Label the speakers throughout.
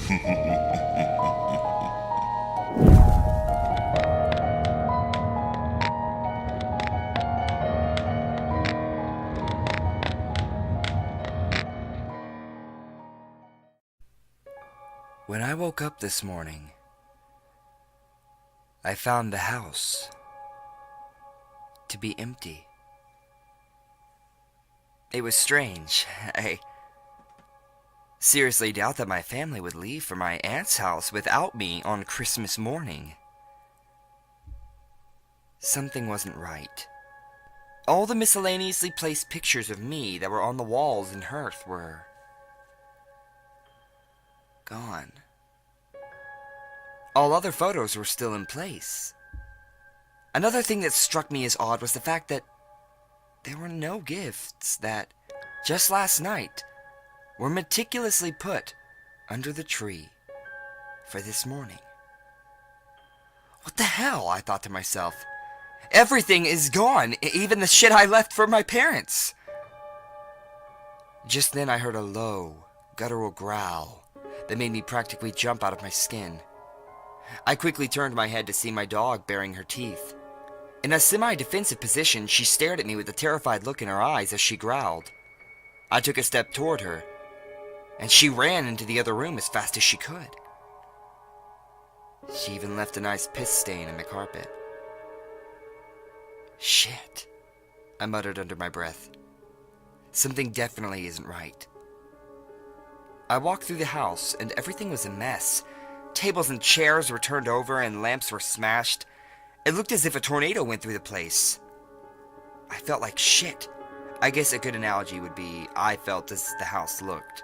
Speaker 1: When I woke up this morning, I found the house to be empty. It was strange. I seriously doubt that my family would leave for my aunt's house without me on Christmas morning. Something wasn't right. All the miscellaneously placed pictures of me that were on the walls and hearth were gone. All other photos were still in place. Another thing that struck me as odd was the fact that there were no gifts that, just last night, were meticulously put under the tree for this morning. What the hell? I thought to myself. Everything is gone, even the shit I left for my parents. Just then I heard a low, guttural growl that made me practically jump out of my skin. I quickly turned my head to see my dog baring her teeth. In a semi-defensive position, she stared at me with a terrified look in her eyes as she growled. I took a step toward her, and she ran into the other room as fast as she could. She even left a nice piss stain in the carpet. Shit, I muttered under my breath. Something definitely isn't right. I walked through the house, and everything was a mess. Tables and chairs were turned over, and lamps were smashed. It looked as if a tornado went through the place. I felt like shit. I guess a good analogy would be, I felt as the house looked.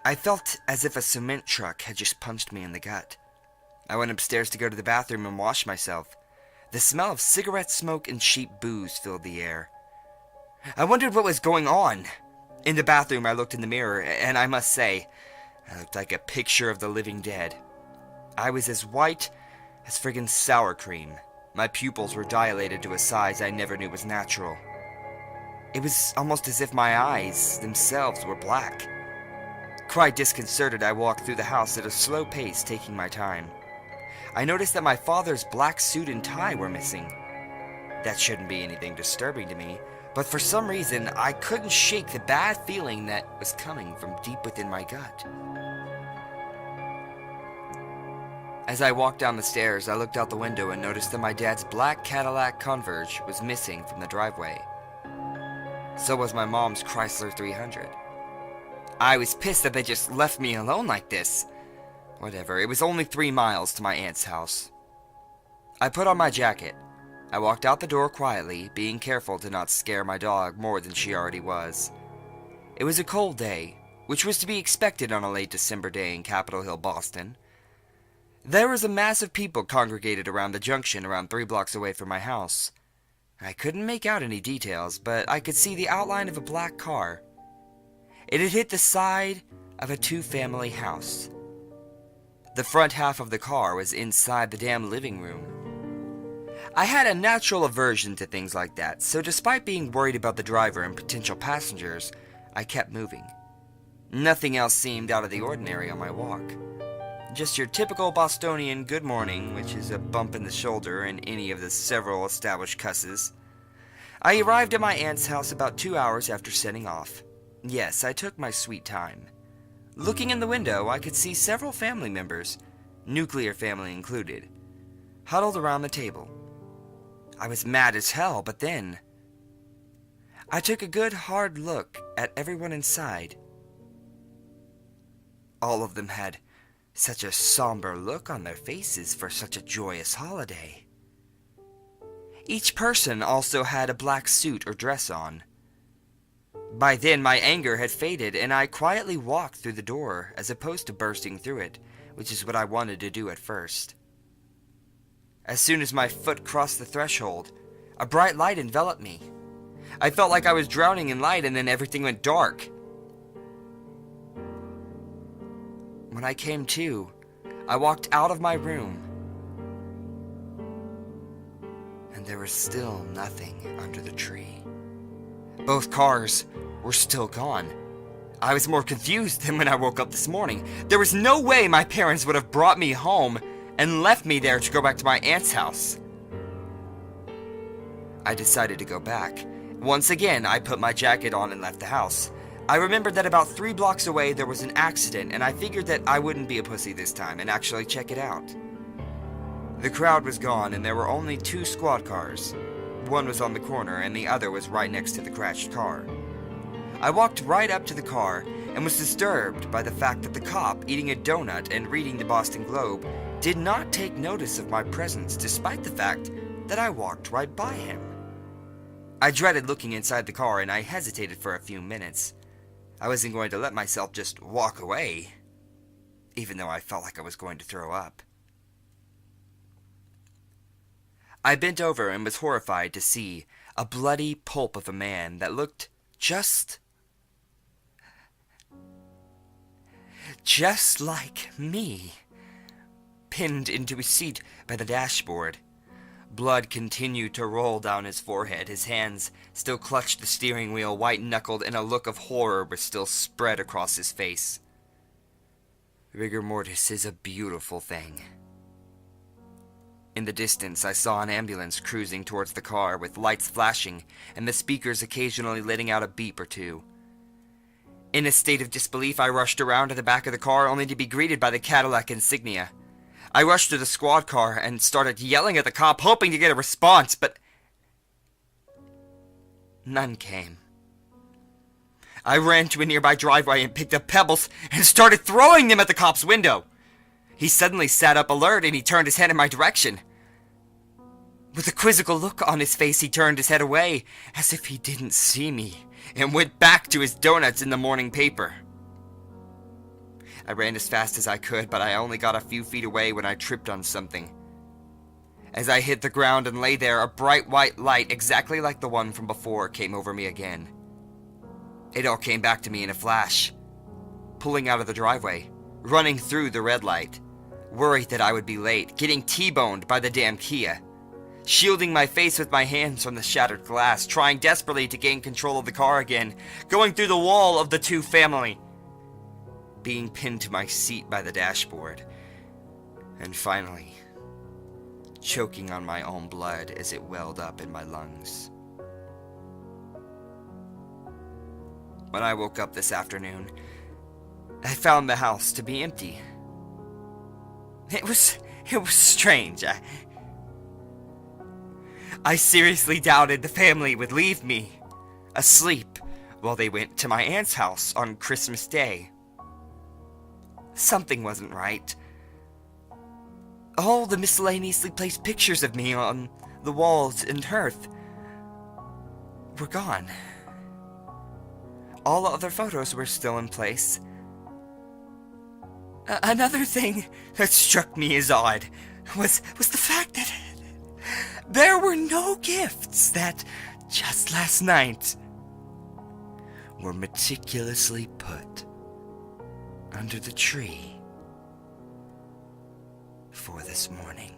Speaker 1: I felt as if a cement truck had just punched me in the gut. I went upstairs to go to the bathroom and wash myself. The smell of cigarette smoke and cheap booze filled the air. I wondered what was going on. In the bathroom, I looked in the mirror, and I must say, I looked like a picture of the living dead. I was as white as friggin' sour cream. My pupils were dilated to a size I never knew was natural. It was almost as if my eyes themselves were black. Quite disconcerted, I walked through the house at a slow pace, taking my time. I noticed that my father's black suit and tie were missing. That shouldn't be anything disturbing to me, but for some reason, I couldn't shake the bad feeling that was coming from deep within my gut. As I walked down the stairs, I looked out the window and noticed that my dad's black Cadillac Converge was missing from the driveway. So was my mom's Chrysler 300. I was pissed that they just left me alone like this. Whatever, it was only 3 miles to my aunt's house. I put on my jacket. I walked out the door quietly, being careful to not scare my dog more than she already was. It was a cold day, which was to be expected on a late December day in Capitol Hill, Boston. There was a mass of people congregated around the junction around 3 blocks away from my house. I couldn't make out any details, but I could see the outline of a black car. It had hit the side of a 2-family house. The front half of the car was inside the damn living room. I had a natural aversion to things like that, so despite being worried about the driver and potential passengers, I kept moving. Nothing else seemed out of the ordinary on my walk. Just your typical Bostonian good morning, which is a bump in the shoulder and any of the several established cusses. I arrived at my aunt's house about 2 hours after setting off. Yes, I took my sweet time. Looking in the window, I could see several family members, nuclear family included, huddled around the table. I was mad as hell, but then I took a good hard look at everyone inside. All of them had such a somber look on their faces for such a joyous holiday. Each person also had a black suit or dress on. By then, my anger had faded, and I quietly walked through the door as opposed to bursting through it, which is what I wanted to do at first. As soon as my foot crossed the threshold, a bright light enveloped me. I felt like I was drowning in light, and then everything went dark. When I came to, I walked out of my room, and there was still nothing under the tree. Both cars were still gone. I was more confused than when I woke up this morning. There was no way my parents would have brought me home and left me there to go back to my aunt's house. I decided to go back. Once again, I put my jacket on and left the house. I remembered that about 3 blocks away there was an accident, and I figured that I wouldn't be a pussy this time and actually check it out. The crowd was gone, and there were only 2 squad cars. One was on the corner, and the other was right next to the crashed car. I walked right up to the car and was disturbed by the fact that the cop, eating a donut and reading the Boston Globe, did not take notice of my presence despite the fact that I walked right by him. I dreaded looking inside the car, and I hesitated for a few minutes. I wasn't going to let myself just walk away, even though I felt like I was going to throw up. I bent over and was horrified to see a bloody pulp of a man that looked just like me, pinned into his seat by the dashboard. Blood continued to roll down his forehead. His hands still clutched the steering wheel, white-knuckled, and a look of horror was still spread across his face. Rigor mortis is a beautiful thing. In the distance, I saw an ambulance cruising towards the car with lights flashing and the speakers occasionally letting out a beep or two. In a state of disbelief, I rushed around to the back of the car only to be greeted by the Cadillac insignia. I rushed to the squad car and started yelling at the cop, hoping to get a response, but none came. I ran to a nearby driveway and picked up pebbles and started throwing them at the cop's window. He suddenly sat up alert and he turned his head in my direction. With a quizzical look on his face, he turned his head away as if he didn't see me and went back to his donuts in the morning paper. I ran as fast as I could, but I only got a few feet away when I tripped on something. As I hit the ground and lay there, a bright white light, exactly like the one from before, came over me again. It all came back to me in a flash. Pulling out of the driveway, running through the red light, worried that I would be late, getting T-boned by the damn Kia, shielding my face with my hands from the shattered glass, trying desperately to gain control of the car again, going through the wall of the 2 family, being pinned to my seat by the dashboard, and finally, choking on my own blood as it welled up in my lungs. When I woke up this afternoon, I found the house to be empty. It was strange. I seriously doubted the family would leave me asleep while they went to my aunt's house on Christmas Day. Something wasn't right. All the miscellaneously placed pictures of me on the walls and hearth were gone. All the other photos were still in place. Another thing that struck me as odd was the fact that there were no gifts that, just last night, were meticulously put under the tree for this morning.